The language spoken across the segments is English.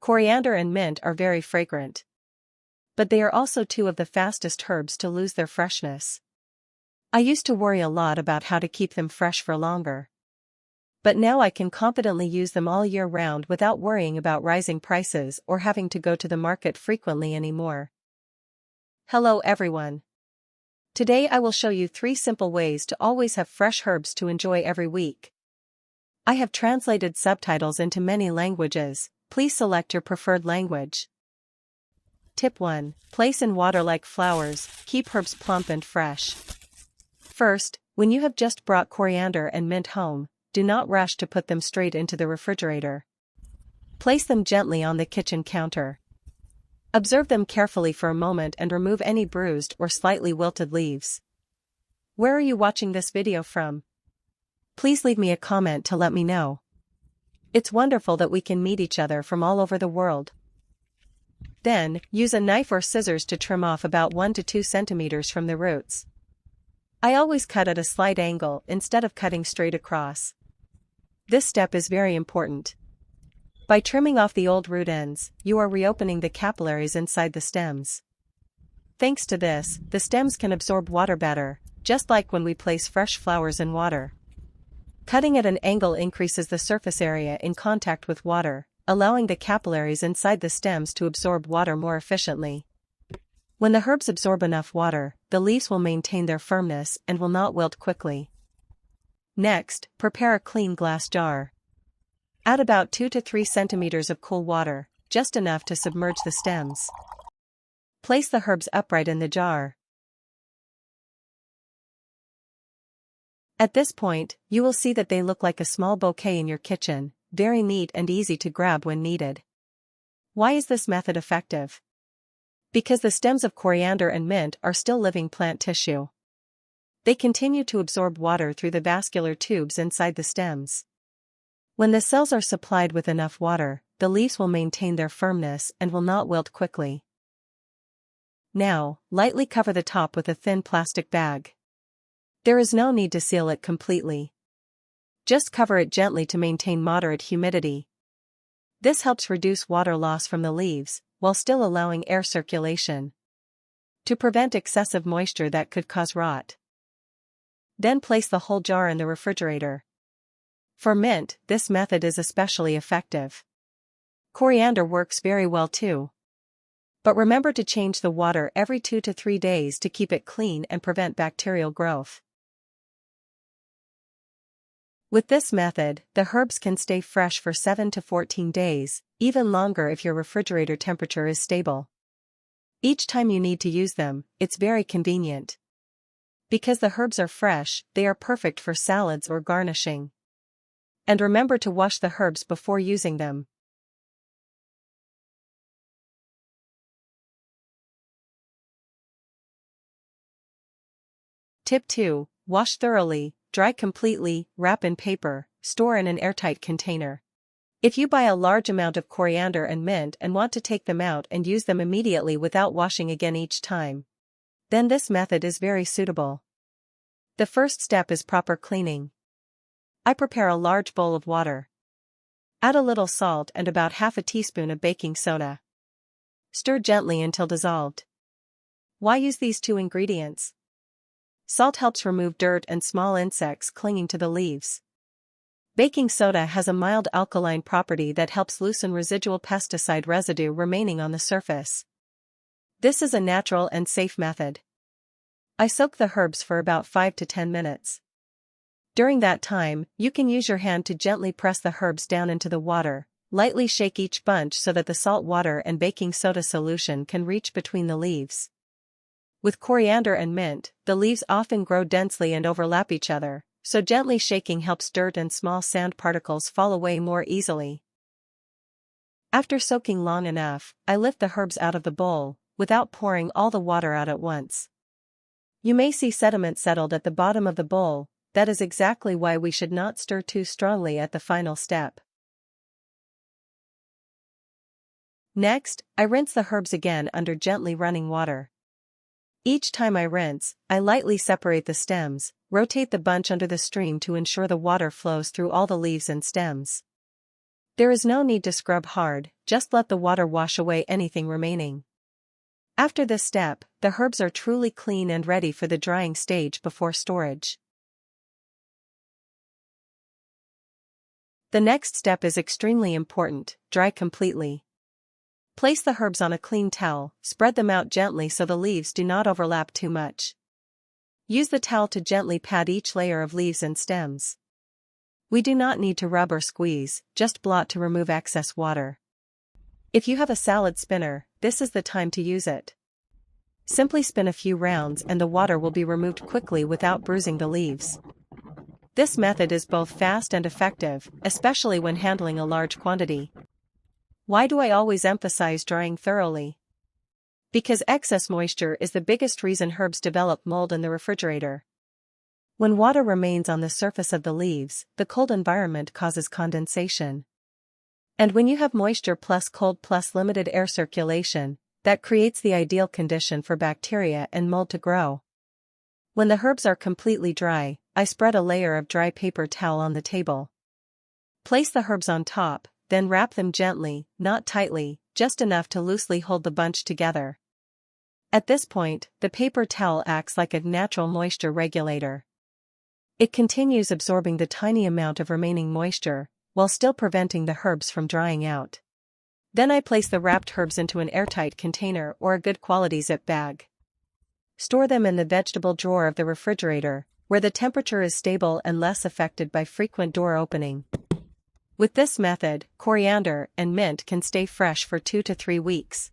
Coriander and mint are very fragrant. But they are also two of the fastest herbs to lose their freshness. I used to worry a lot about how to keep them fresh for longer. But now I can confidently use them all year round without worrying about rising prices or having to go to the market frequently anymore. Hello everyone. Today I will show you 3 simple ways to always have fresh herbs to enjoy every week. I have translated subtitles into many languages. Please select your preferred language. Tip 1. Place in water like flowers, keep herbs plump and fresh. First, when you have just brought coriander and mint home, do not rush to put them straight into the refrigerator. Place them gently on the kitchen counter. Observe them carefully for a moment and remove any bruised or slightly wilted leaves. Where are you watching this video from? Please leave me a comment to let me know. It's wonderful that we can meet each other from all over the world. Then, use a knife or scissors to trim off about 1 to 2 centimeters from the roots. I always cut at a slight angle instead of cutting straight across. This step is very important. By trimming off the old root ends, you are reopening the capillaries inside the stems. Thanks to this, the stems can absorb water better, just like when we place fresh flowers in water. Cutting at an angle increases the surface area in contact with water, allowing the capillaries inside the stems to absorb water more efficiently. When the herbs absorb enough water, the leaves will maintain their firmness and will not wilt quickly. Next, prepare a clean glass jar. Add about 2 to 3 centimeters of cool water, just enough to submerge the stems. Place the herbs upright in the jar. At this point, you will see that they look like a small bouquet in your kitchen, very neat and easy to grab when needed. Why is this method effective? Because the stems of coriander and mint are still living plant tissue. They continue to absorb water through the vascular tubes inside the stems. When the cells are supplied with enough water, the leaves will maintain their firmness and will not wilt quickly. Now, lightly cover the top with a thin plastic bag. There is no need to seal it completely. Just cover it gently to maintain moderate humidity. This helps reduce water loss from the leaves, while still allowing air circulation, to prevent excessive moisture that could cause rot. Then place the whole jar in the refrigerator. For mint, this method is especially effective. Coriander works very well too. But remember to change the water every 2 to 3 days to keep it clean and prevent bacterial growth. With this method, the herbs can stay fresh for 7 to 14 days, even longer if your refrigerator temperature is stable. Each time you need to use them, it's very convenient. Because the herbs are fresh, they are perfect for salads or garnishing. And remember to wash the herbs before using them. Tip 2. Wash thoroughly, dry completely, wrap in paper, store in an airtight container. If you buy a large amount of coriander and mint and want to take them out and use them immediately without washing again each time, then this method is very suitable. The first step is proper cleaning. I prepare a large bowl of water. Add a little salt and about half a teaspoon of baking soda. Stir gently until dissolved. Why use these 2 ingredients? Salt helps remove dirt and small insects clinging to the leaves. Baking soda has a mild alkaline property that helps loosen residual pesticide residue remaining on the surface. This is a natural and safe method. I soak the herbs for about 5 to 10 minutes. During that time, you can use your hand to gently press the herbs down into the water, lightly shake each bunch so that the salt water and baking soda solution can reach between the leaves. With coriander and mint, the leaves often grow densely and overlap each other, so gently shaking helps dirt and small sand particles fall away more easily. After soaking long enough, I lift the herbs out of the bowl, without pouring all the water out at once. You may see sediment settled at the bottom of the bowl. That is exactly why we should not stir too strongly at the final step. Next, I rinse the herbs again under gently running water. Each time I rinse, I lightly separate the stems, rotate the bunch under the stream to ensure the water flows through all the leaves and stems. There is no need to scrub hard, just let the water wash away anything remaining. After this step, the herbs are truly clean and ready for the drying stage before storage. The next step is extremely important: dry completely. Place the herbs on a clean towel, spread them out gently so the leaves do not overlap too much. Use the towel to gently pat each layer of leaves and stems. We do not need to rub or squeeze, just blot to remove excess water. If you have a salad spinner, this is the time to use it. Simply spin a few rounds and the water will be removed quickly without bruising the leaves. This method is both fast and effective, especially when handling a large quantity. Why do I always emphasize drying thoroughly? Because excess moisture is the biggest reason herbs develop mold in the refrigerator. When water remains on the surface of the leaves, the cold environment causes condensation. And when you have moisture plus cold plus limited air circulation, that creates the ideal condition for bacteria and mold to grow. When the herbs are completely dry, I spread a layer of dry paper towel on the table. Place the herbs on top, then wrap them gently, not tightly, just enough to loosely hold the bunch together. At this point, the paper towel acts like a natural moisture regulator. It continues absorbing the tiny amount of remaining moisture, while still preventing the herbs from drying out. Then I place the wrapped herbs into an airtight container or a good quality zip bag. Store them in the vegetable drawer of the refrigerator, where the temperature is stable and less affected by frequent door opening. With this method, coriander and mint can stay fresh for 2 to 3 weeks.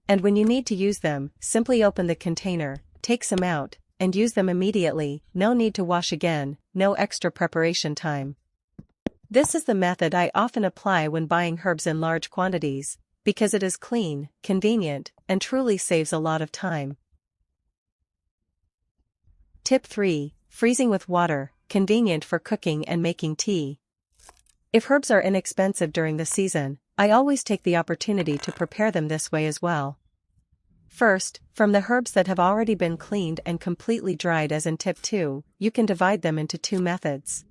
And when you need to use them, simply open the container, take some out, and use them immediately. No need to wash again, no extra preparation time. This is the method I often apply when buying herbs in large quantities, because it is clean, convenient, and truly saves a lot of time. Tip 3. Freezing with water, convenient for cooking and making tea. If herbs are inexpensive during the season, I always take the opportunity to prepare them this way as well. First, from the herbs that have already been cleaned and completely dried as in tip 2, you can divide them into 2 methods.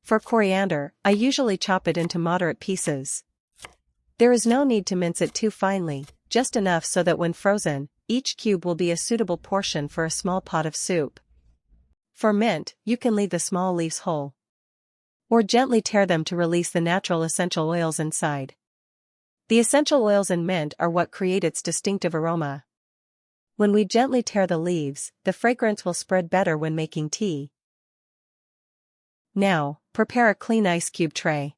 For coriander, I usually chop it into moderate pieces. There is no need to mince it too finely, just enough so that when frozen, each cube will be a suitable portion for a small pot of soup. For mint, you can leave the small leaves whole, or gently tear them to release the natural essential oils inside. The essential oils in mint are what create its distinctive aroma. When we gently tear the leaves, the fragrance will spread better when making tea. Now, prepare a clean ice cube tray.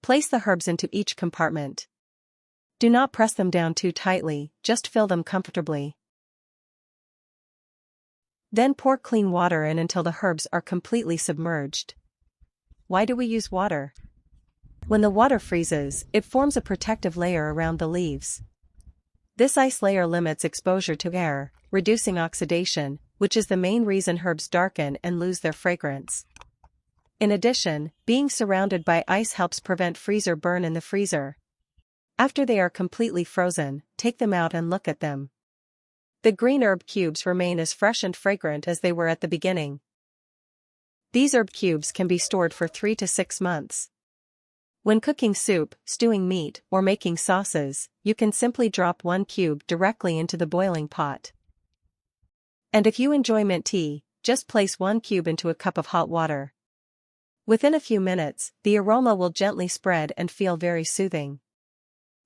Place the herbs into each compartment. Do not press them down too tightly, just fill them comfortably. Then pour clean water in until the herbs are completely submerged. Why do we use water? When the water freezes, it forms a protective layer around the leaves. This ice layer limits exposure to air, reducing oxidation, which is the main reason herbs darken and lose their fragrance. In addition, being surrounded by ice helps prevent freezer burn in the freezer. After they are completely frozen, take them out and look at them. The green herb cubes remain as fresh and fragrant as they were at the beginning. These herb cubes can be stored for 3 to 6 months. When cooking soup, stewing meat, or making sauces, you can simply drop 1 cube directly into the boiling pot. And if you enjoy mint tea, just place 1 cube into a cup of hot water. Within a few minutes, the aroma will gently spread and feel very soothing.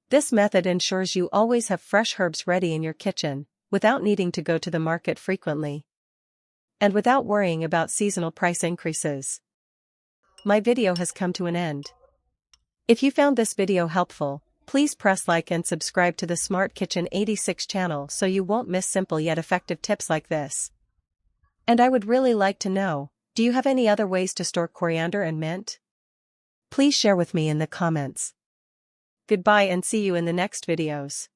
This method ensures you always have fresh herbs ready in your kitchen, without needing to go to the market frequently. And without worrying about seasonal price increases. My video has come to an end. If you found this video helpful, please press like and subscribe to the Smart Kitchen 86 channel so you won't miss simple yet effective tips like this. And I would really like to know, do you have any other ways to store coriander and mint? Please share with me in the comments. Goodbye and see you in the next videos.